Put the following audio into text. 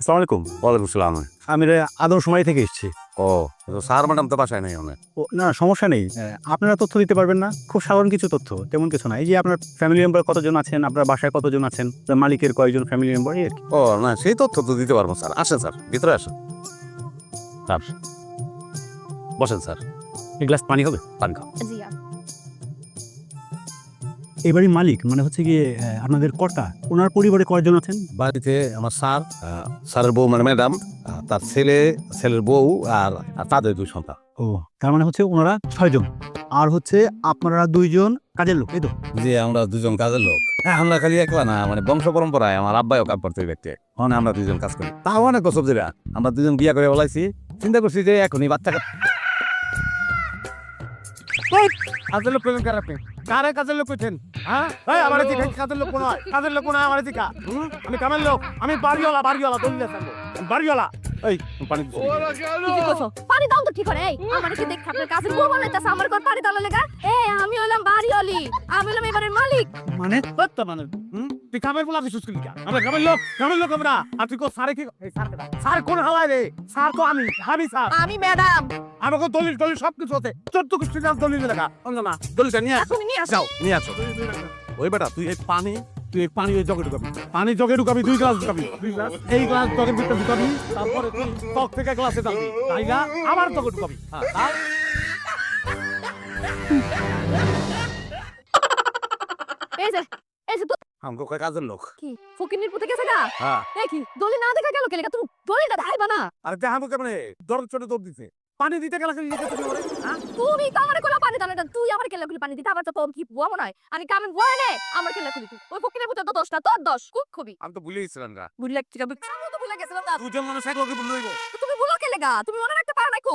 আসসালামু আলাইকুম। ওয়ালাইকুম সালাম। আমি আদম সময় থেকে এসেছি। ও স্যার ম্যাডাম তো বাসায় নাই অনেক। ও না, সমস্যা নেই। আপনারা তথ্য দিতে পারবেন না? খুব সাধারণ কিছু তথ্য, তেমন কিছু না। এই যে আপনার ফ্যামিলি মেম্বার কতজন আছেন, আপনার বাসায় কতজন আছেন, আপনার মালিকের কয়জন ফ্যামিলি মেম্বার, এই আর কি। ও না, সেই তথ্য তো দিতে পারবো স্যার। আসেন স্যার, ভিতরে আসেন। স্যার বসেন স্যার, এক গ্লাস পানি হবে? পানি খাও। জি এবারই মালিক মানে হচ্ছে গিয়ে আপনাদের কর্তা, ওনার পরিবারে কয়জন আছেন? বাড়িতে আমার স্যার, স্যারের বউ মানে ম্যাডাম, তার ছেলে, ছেলের বউ আর তাদের দুই সন্তান। ও, তার মানে হচ্ছে ওনারা 6 জন। আর হচ্ছে আপনারা 2 জন কাজের লোক, এই তো? যে আমরা দুজন কাজের লোক। আমরা খালি একলা না, মানে বংশ পরম্পরায় আমার আব্বাইও কাজ করতে ব্যক্তি, মানে আমরা দুজন কাজ করি। তাও অনেক বছর ধরে আমরা দুজন বিয়ে করে বলাইছি। চিন্তা করছি যে এখনই বাচ্চা কাজের লোক প্রেজেন্ট করার আপনি কারে কাজের লোক কইছেন? হ্যাঁ এই আমার দিকে কাজের লোক কোন হয়? কাজের লোক কোন হয় আমার দিকে? আমি কামের লোক, আমি বাড়িওয়ালা দলিল আছে বাড়িওয়ালা। এই পানি দিছি। কি কইছো? পানি দাও তো কি করে? এই আমার কি দেখ আপনার কাছে বউ বানাইতাছে, আমার ঘর পানি দাও লাগা। এই আমি হইলাম বাড়িওয়ালি, আমি হইলাম এবারের মালিক। মানে সত্য মানে তুই কামের বলা কিছু শুনলি কা? আমরা কামের লোক আমরা। আর তুই কো সারে কি? এই সার কেডা? সার কোন হালায় রে? সার তো আমি স্যার। আমি ম্যাডাম। আমাকে দলিল সব কিছু আছে। 14 কুষ্টি নাম দলিল লেখা। না দলিলটা নিয়ে এখন নিয়ে আসো। যাও, নিয়ে আসো। ওই বেটা তুই এই পানি ওই জগে ঢুকাবি। পানি জগে ঢুকাবি, 2 গ্লাস ঢুকাবি। 2 গ্লাস এই গ্লাস জগের ভিতরে ঢুকাবি, তারপরে তুই টক থেকে গ্লাসে ঢালবি। তাইলা আবার জগে ঢুকাবি। হ্যাঁ, তাই এই যে তো আমাকে কয় কাজের লোক। কি ফকিনির পুতে গেছে গা? হ্যাঁ, এই কি দলিল না দেখা গেল কেলেগা? তুমি দলিলটা দেখাইবা না? আর দেখাবো কেমনে? দর চড়ে দৌড় দিছে। পানি দিতে গেলে খালি লিখে তুমি ওরে, হ্যাঁ? তুমি তো আমারে কইলা পানি দাও না, তুই আমার কেলে কইলি পানি দিতে, আবার তো তোর কি বুয়া মনে হয়? আমি কামেন বুয়া নে, আমার কেলে কইলি তুই? ওই ফকিনের পুতে তো দোষ না, তোর দোষ। খুব খুবই আমি তো ভুলে গেছিলাম গা। বুঝলে কি আমি তো ভুলে গেছিলাম না। দুজন মানুষ একলগে ভুল হইব। তুমি ভুলো কেলেগা? তুমি মনে রাখতে পারো না কো?